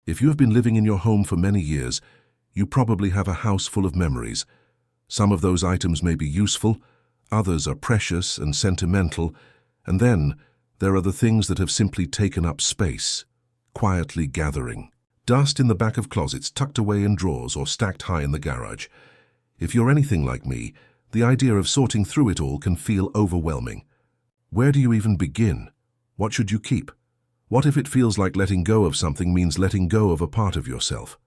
If you have been living in your home for many years, you probably have a house full of memories. Some of those items may be useful, others are precious and sentimental, and then there are the things that have simply taken up space, quietly gathering. Dust in the back of closets tucked away in drawers or stacked high in the garage. If you're anything like me, the idea of sorting through it all can feel overwhelming. Where do you even begin? What should you keep? What if it feels like letting go of something means letting go of a part of yourself?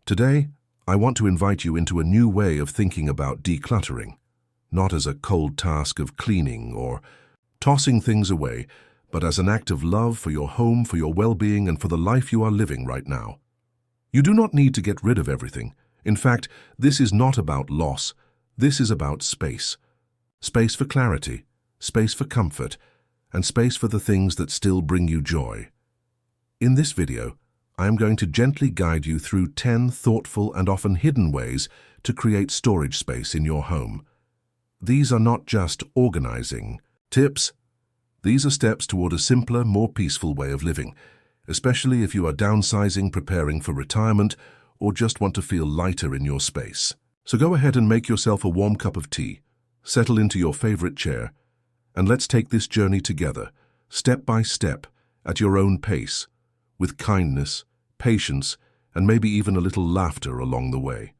Today, I want to invite you into a new way of thinking about decluttering, not as a cold task of cleaning or tossing things away, but as an act of love for your home, for your well-being, and for the life you are living right now. You do not need to get rid of everything. In fact, this is not about loss. This is about space. Space for clarity, space for comfort, and space for the things that still bring you joy. In this video, I am going to gently guide you through 10 thoughtful and often hidden ways to create storage space in your home. These are not just organizing tips. These are steps toward a simpler, more peaceful way of living, especially if you are downsizing, preparing for retirement, or just want to feel lighter in your space. So go ahead and make yourself a warm cup of tea, settle into your favorite chair, and let's take this journey together, step by step, at your own pace, with kindness, patience, and maybe even a little laughter along the way.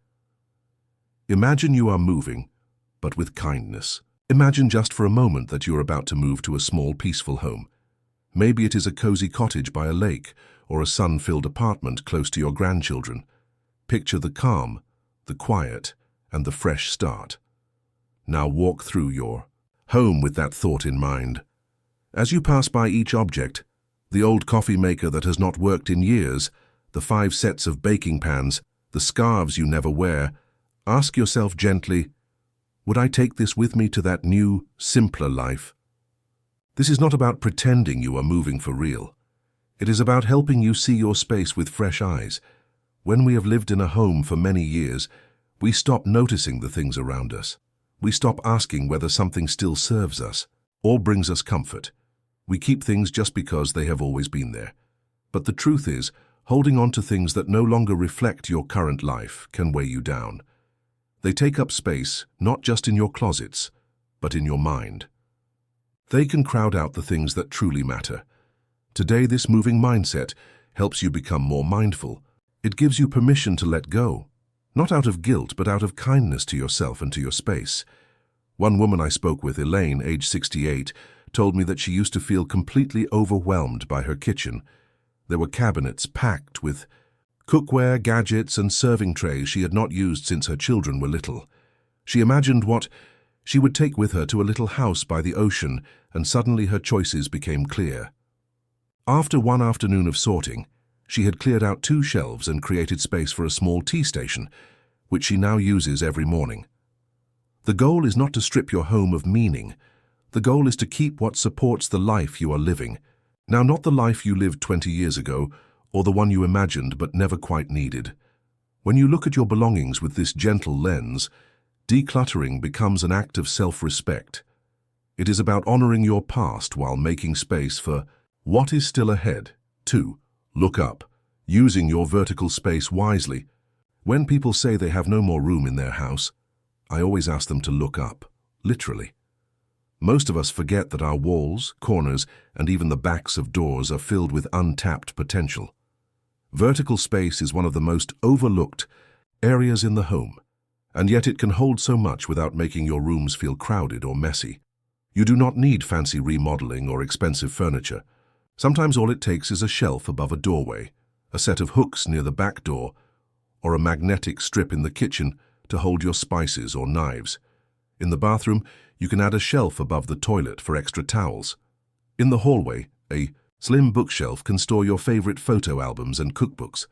Imagine you are moving, but with kindness. Imagine just for a moment that you're about to move to a small, peaceful home. Maybe it is a cozy cottage by a lake or a sun-filled apartment close to your grandchildren. Picture the calm, the quiet, and the fresh start. Now walk through your home with that thought in mind. As you pass by each object, the old coffee maker that has not worked in years, the 5 sets of baking pans, the scarves you never wear, ask yourself gently, would I take this with me to that new, simpler life? This is not about pretending you are moving for real. It is about helping you see your space with fresh eyes. When we have lived in a home for many years, we stop noticing the things around us. We stop asking whether something still serves us or brings us comfort. We keep things just because they have always been there. But the truth is, holding on to things that no longer reflect your current life can weigh you down. They take up space, not just in your closets, but in your mind. They can crowd out the things that truly matter. Today, this moving mindset helps you become more mindful. It gives you permission to let go, not out of guilt, but out of kindness to yourself and to your space. One woman I spoke with, Elaine, age 68, told me that she used to feel completely overwhelmed by her kitchen. There were cabinets packed with cookware, gadgets, and serving trays she had not used since her children were little. She imagined what she would take with her to a little house by the ocean, and suddenly her choices became clear. After one afternoon of sorting, she had cleared out 2 shelves and created space for a small tea station, which she now uses every morning. The goal is not to strip your home of meaning. The goal is to keep what supports the life you are living. Now, not the life you lived 20 years ago, or the one you imagined but never quite needed. When you look at your belongings with this gentle lens, decluttering becomes an act of self-respect. It is about honoring your past while making space for what is still ahead. 2. Look up, using your vertical space wisely. When people say they have no more room in their house, I always ask them to look up, literally. Most of us forget that our walls, corners, and even the backs of doors are filled with untapped potential. Vertical space is one of the most overlooked areas in the home, and yet it can hold so much without making your rooms feel crowded or messy. You do not need fancy remodeling or expensive furniture. Sometimes all it takes is a shelf above a doorway, a set of hooks near the back door, or a magnetic strip in the kitchen to hold your spices or knives. In the bathroom, you can add a shelf above the toilet for extra towels. In the hallway, a slim bookshelf can store your favorite photo albums and cookbooks.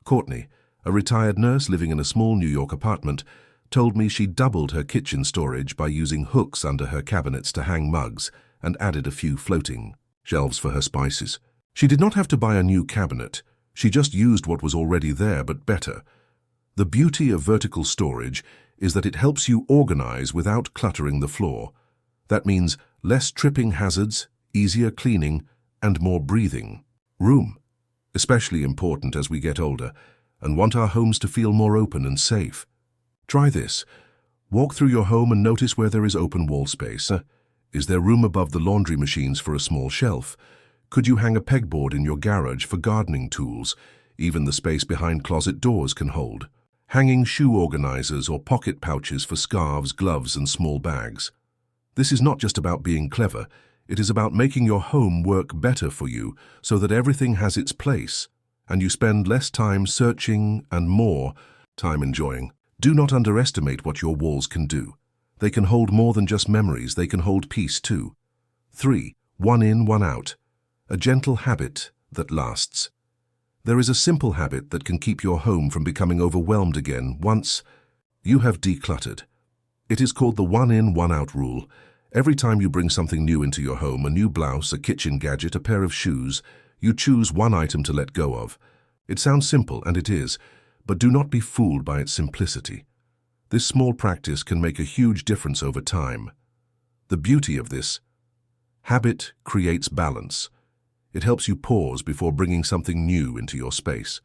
Courtney, a retired nurse living in a small New York apartment, told me she doubled her kitchen storage by using hooks under her cabinets to hang mugs and added a few floating shelves for her spices. She did not have to buy a new cabinet. She just used what was already there, but better. The beauty of vertical storage is that it helps you organize without cluttering the floor. That means less tripping hazards, easier cleaning, and more breathing room. especially important as we get older and want our homes to feel more open and safe. Try this. Walk through your home and notice where there is open wall space. Is there room above the laundry machines for a small shelf? Could you hang a pegboard in your garage for gardening tools? Even the space behind closet doors can hold. Hanging shoe organizers or pocket pouches for scarves, gloves, and small bags. This is not just about being clever. It is about making your home work better for you so that everything has its place and you spend less time searching and more time enjoying. Do not underestimate what your walls can do. They can hold more than just memories, they can hold peace too. 3. One in, one out. A gentle habit that lasts. There is a simple habit that can keep your home from becoming overwhelmed again once you have decluttered. It is called the one in, one out rule. Every time you bring something new into your home, a new blouse, a kitchen gadget, a pair of shoes, you choose one item to let go of. It sounds simple, and it is, but do not be fooled by its simplicity. This small practice can make a huge difference over time. The beauty of this habit creates balance. It helps you pause before bringing something new into your space.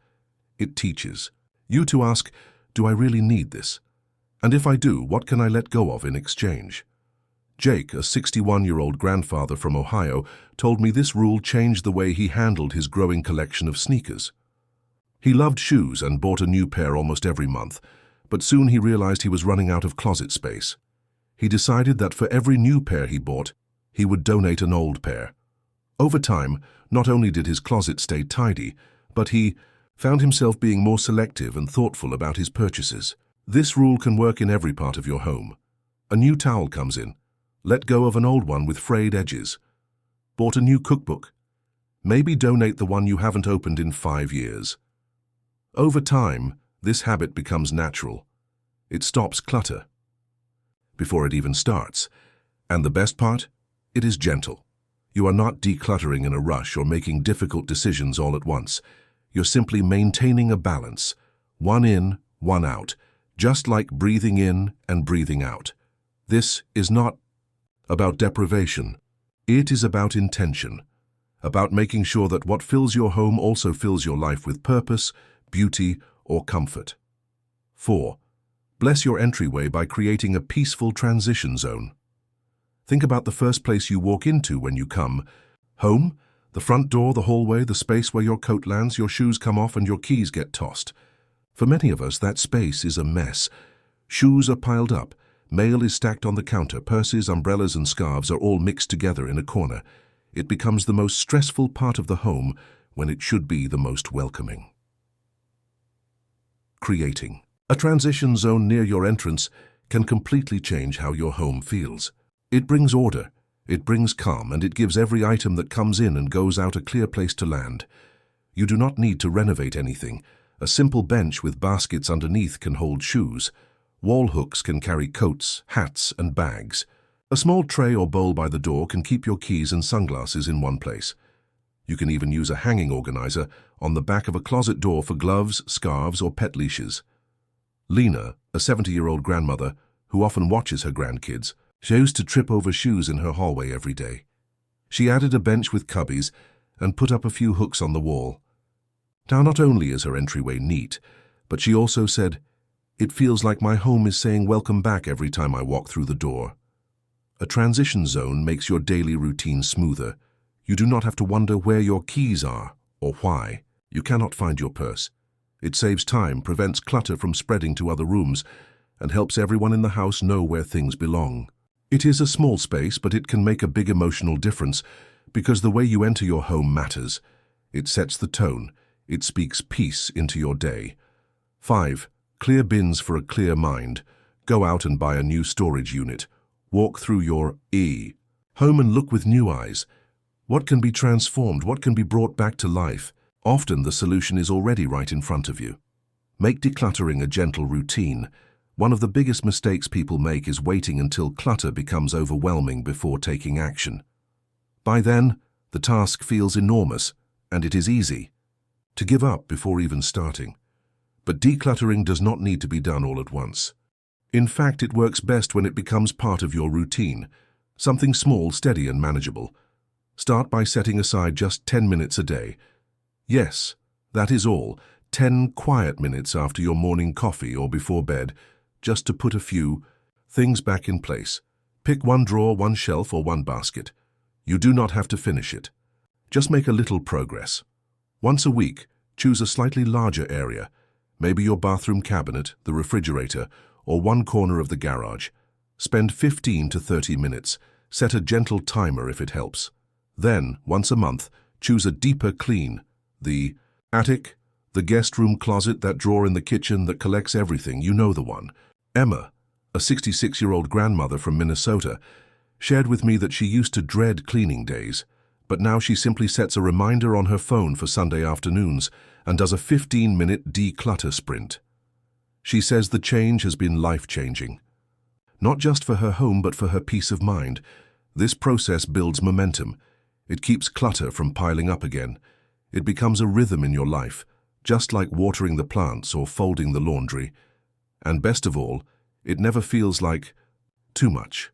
It teaches you to ask, do I really need this? And if I do, what can I let go of in exchange? Jake, a 61-year-old grandfather from Ohio, told me this rule changed the way he handled his growing collection of sneakers. He loved shoes and bought a new pair almost every month, but soon he realized he was running out of closet space. He decided that for every new pair he bought, he would donate an old pair. Over time, not only did his closet stay tidy, but he found himself being more selective and thoughtful about his purchases. This rule can work in every part of your home. A new towel comes in. Let go of an old one with frayed edges. Bought a new cookbook. Maybe donate the one you haven't opened in 5 years. Over time, this habit becomes natural. It stops clutter before it even starts. And the best part? It is gentle. You are not decluttering in a rush or making difficult decisions all at once. You're simply maintaining a balance. One in, one out. Just like breathing in and breathing out. This is not about deprivation. It is about intention. About making sure that what fills your home also fills your life with purpose, beauty, or comfort. 4. Bless your entryway by creating a peaceful transition zone. Think about the first place you walk into when you come home, the front door, the hallway, the space where your coat lands, your shoes come off, and your keys get tossed. For many of us, that space is a mess. Shoes are piled up, mail is stacked on the counter, purses, umbrellas, and scarves are all mixed together in a corner. It becomes the most stressful part of the home when it should be the most welcoming. Creating a transition zone near your entrance can completely change how your home feels. It brings order, it brings calm, and it gives every item that comes in and goes out a clear place to land. You do not need to renovate anything. A simple bench with baskets underneath can hold shoes. Wall hooks can carry coats, hats, and bags. A small tray or bowl by the door can keep your keys and sunglasses in one place. You can even use a hanging organizer on the back of a closet door for gloves, scarves, or pet leashes. Lena, a 70-year-old grandmother who often watches her grandkids, she used to trip over shoes in her hallway every day. She added a bench with cubbies and put up a few hooks on the wall. Now, not only is her entryway neat, but she also said, "It feels like my home is saying welcome back every time I walk through the door." A transition zone makes your daily routine smoother. You do not have to wonder where your keys are or why. You cannot find your purse. It saves time, prevents clutter from spreading to other rooms, and helps everyone in the house know where things belong. It is a small space, but it can make a big emotional difference because the way you enter your home matters. It sets the tone. It speaks peace into your day. 5. Clear bins for a clear mind. Go out and buy a new storage unit. Walk through your home and look with new eyes. What can be transformed? What can be brought back to life? Often the solution is already right in front of you. Make decluttering a gentle routine. One of the biggest mistakes people make is waiting until clutter becomes overwhelming before taking action. By then, the task feels enormous, and it is easy to give up before even starting. But decluttering does not need to be done all at once. In fact, it works best when it becomes part of your routine, something small, steady, and manageable. Start by setting aside just 10 minutes a day. Yes, That is all, 10 quiet minutes after your morning coffee or before bed, just to put a few things back in place. Pick one drawer, one shelf, or one basket. You do not have to finish it. Just make a little progress. Once a week, choose a slightly larger area, maybe your bathroom cabinet, the refrigerator, or one corner of the garage. Spend 15 to 30 minutes. Set a gentle timer if it helps. Then, once a month, choose a deeper clean. The attic, the guest room closet, that drawer in the kitchen that collects everything, you know the one. Emma, a 66-year-old grandmother from Minnesota, shared with me that she used to dread cleaning days, but now she simply sets a reminder on her phone for Sunday afternoons and does a 15-minute declutter sprint. She says the change has been life-changing. Not just for her home, but for her peace of mind. This process builds momentum. It keeps clutter from piling up again. It becomes a rhythm in your life, just like watering the plants or folding the laundry. And best of all, it never feels like too much.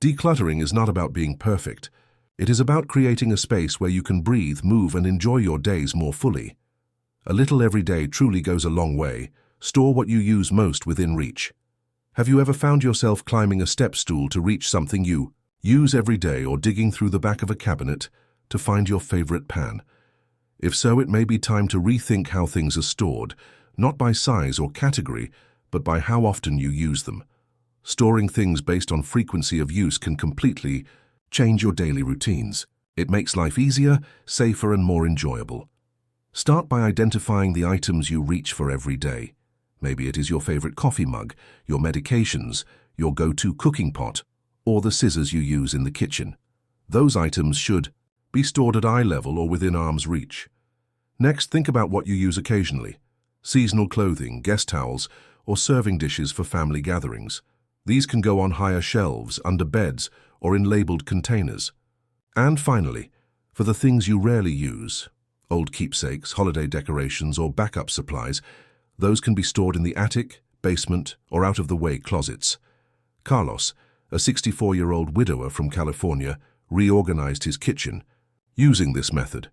Decluttering is not about being perfect. It is about creating a space where you can breathe, move, and enjoy your days more fully. A little every day truly goes a long way. Store what you use most within reach. Have you ever found yourself climbing a step stool to reach something you use every day, or digging through the back of a cabinet to find your favorite pan? If so, it may be time to rethink how things are stored, not by size or category, but by how often you use them. Storing things based on frequency of use can completely change your daily routines. It makes life easier, safer, and more enjoyable. Start by identifying the items you reach for every day. Maybe it is your favorite coffee mug, your medications, your go-to cooking pot, or the scissors you use in the kitchen. Those items should be stored at eye level or within arm's reach. Next, think about what you use occasionally. Seasonal clothing, guest towels, or serving dishes for family gatherings. These can go on higher shelves, under beds, or in labeled containers. And finally, for the things you rarely use, old keepsakes, holiday decorations, or backup supplies, those can be stored in the attic, basement, or out-of-the-way closets. Carlos, a 64-year-old widower from California, reorganized his kitchen using this method.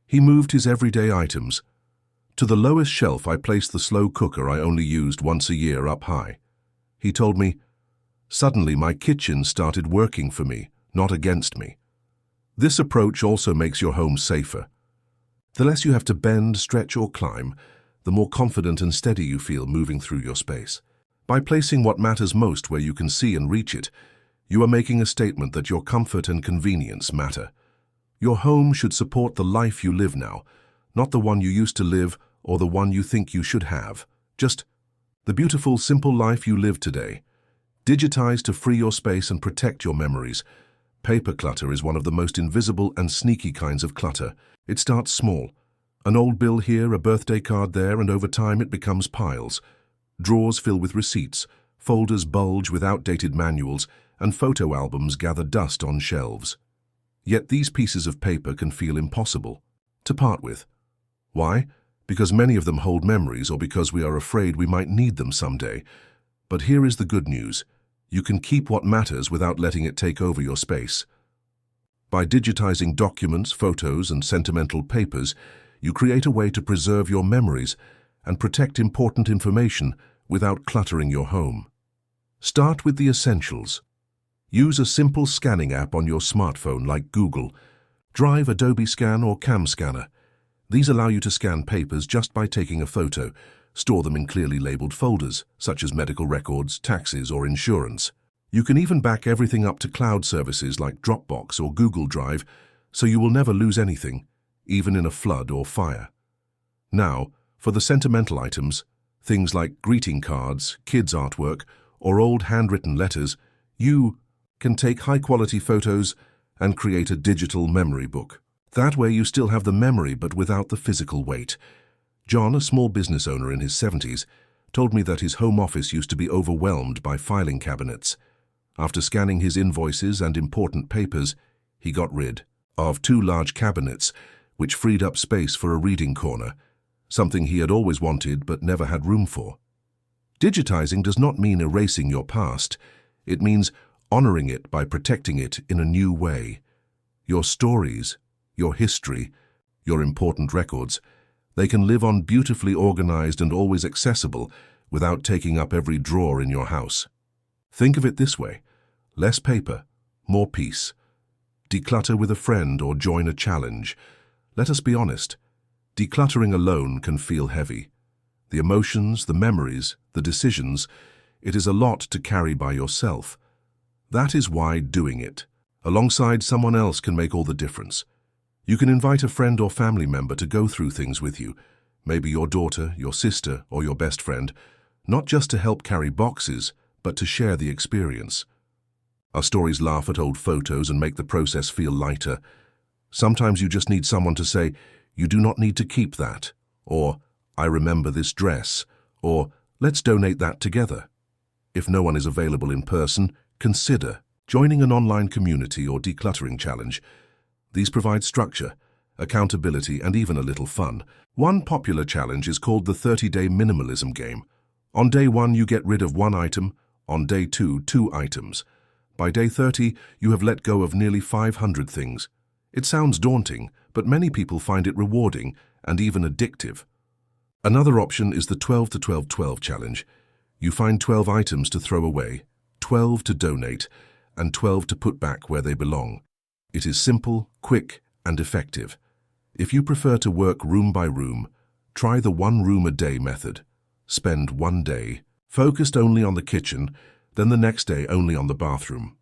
He moved his everyday items. To the lowest shelf, I placed the slow cooker I only used once a year up high. He told me, "Suddenly my kitchen started working for me, not against me." This approach also makes your home safer. The less you have to bend, stretch, or climb, the more confident and steady you feel moving through your space. By placing what matters most where you can see and reach it, you are making a statement that your comfort and convenience matter. Your home should support the life you live now, not the one you used to live or the one you think you should have. Just the beautiful, simple life you live today. Digitize to free your space and protect your memories. Paper clutter is one of the most invisible and sneaky kinds of clutter. It starts small. An old bill here, a birthday card there, and over time it becomes piles. Drawers fill with receipts, folders bulge with outdated manuals, and photo albums gather dust on shelves. Yet these pieces of paper can feel impossible to part with. Why? Because many of them hold memories, or because we are afraid we might need them someday. But here is the good news. You can keep what matters without letting it take over your space. By digitizing documents, photos, and sentimental papers, you create a way to preserve your memories and protect important information without cluttering your home. Start with the essentials. Use a simple scanning app on your smartphone like Google Drive, Adobe Scan, or Cam Scanner. These allow you to scan papers just by taking a photo. Store them in clearly labeled folders, such as medical records, taxes, or insurance. You can even back everything up to cloud services like Dropbox or Google Drive, so you will never lose anything, even in a flood or fire. Now, for the sentimental items, things like greeting cards, kids' artwork, or old handwritten letters, you can take high-quality photos and create a digital memory book. That way you still have the memory but without the physical weight. John, a small business owner in his 70s, told me that his home office used to be overwhelmed by filing cabinets. After scanning his invoices and important papers, he got rid of 2 large cabinets, which freed up space for a reading corner, something he had always wanted but never had room for. Digitizing does not mean erasing your past. It means honoring it by protecting it in a new way. Your stories, your history, your important records, They can live on beautifully organized and always accessible without taking up every drawer in your house. Think of it this way: less paper, more peace. Declutter with a friend or join a challenge. Let us be honest, decluttering alone can feel heavy. The emotions, the memories, the decisions, it is a lot to carry by yourself. That is why doing it alongside someone else can make all the difference. You can invite a friend or family member to go through things with you, maybe your daughter, your sister, or your best friend, not just to help carry boxes, but to share the experience. Our stories laugh at old photos and make the process feel lighter. Sometimes you just need someone to say, "You do not need to keep that," or "I remember this dress," or "Let's donate that together." If no one is available in person, consider joining an online community or decluttering challenge. These provide structure, accountability, and even a little fun. One popular challenge is called the 30-day minimalism game. On day 1, you get rid of 1 item. On day 2, 2 items. By day 30, you have let go of nearly 500 things. It sounds daunting, but many people find it rewarding and even addictive. Another option is the 12-12-12 challenge. You find 12 items to throw away, 12 to donate, and 12 to put back where they belong. It is simple, quick, and effective. If you prefer to work room by room, try the 1 room a day method. Spend 1 day focused only on the kitchen, then the next day only on the bathroom.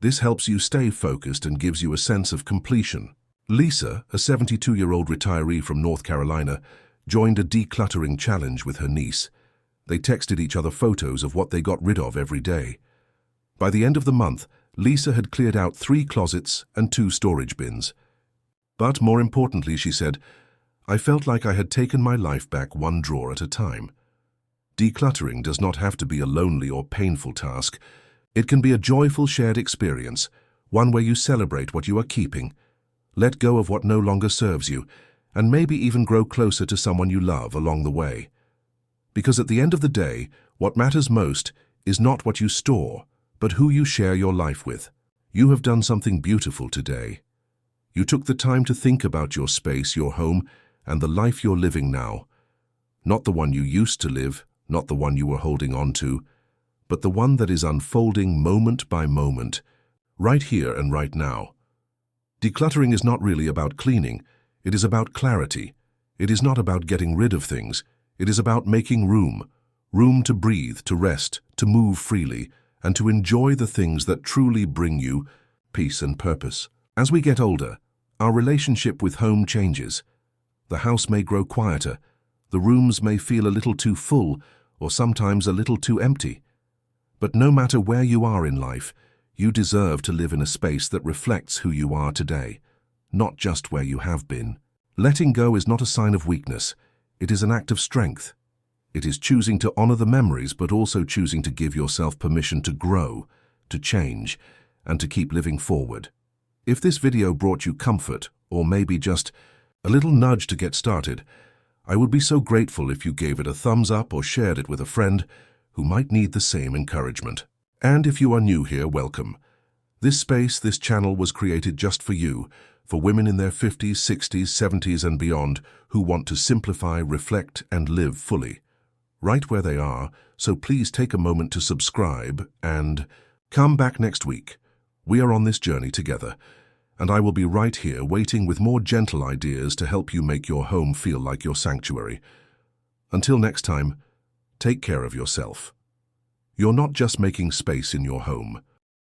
This helps you stay focused and gives you a sense of completion. Lisa, a 72-year-old retiree from North Carolina, joined a decluttering challenge with her niece. They texted each other photos of what they got rid of every day. By the end of the month, Lisa had cleared out 3 closets and 2 storage bins. But more importantly, she said, "I felt like I had taken my life back 1 drawer at a time." Decluttering does not have to be a lonely or painful task. It can be a joyful shared experience, one where you celebrate what you are keeping, let go of what no longer serves you, and maybe even grow closer to someone you love along the way. Because at the end of the day, what matters most is not what you store, but who you share your life with. You have done something beautiful today. You took the time to think about your space, your home, and the life you're living now. Not the one you used to live, not the one you were holding on to, but the one that is unfolding moment by moment, right here and right now. Decluttering is not really about cleaning. It is about clarity. It is not about getting rid of things. It is about making room. Room to breathe, to rest, to move freely, and to enjoy the things that truly bring you peace and purpose. As we get older, our relationship with home changes. The house may grow quieter. The rooms may feel a little too full, or sometimes a little too empty. But no matter where you are in life, you deserve to live in a space that reflects who you are today, not just where you have been. Letting go is not a sign of weakness. It is an act of strength. It is choosing to honor the memories, but also choosing to give yourself permission to grow, to change, and to keep living forward. If this video brought you comfort, or maybe just a little nudge to get started, I would be so grateful if you gave it a thumbs up or shared it with a friend who might need the same encouragement. And if you are new here, welcome. This space, this channel was created just for you, for women in their 50s, 60s, 70s and beyond who want to simplify, reflect and live fully. Right where they are, so please take a moment to subscribe and come back next week. We are on this journey together, and I will be right here waiting with more gentle ideas to help you make your home feel like your sanctuary. Until next time, take care of yourself. You're not just making space in your home.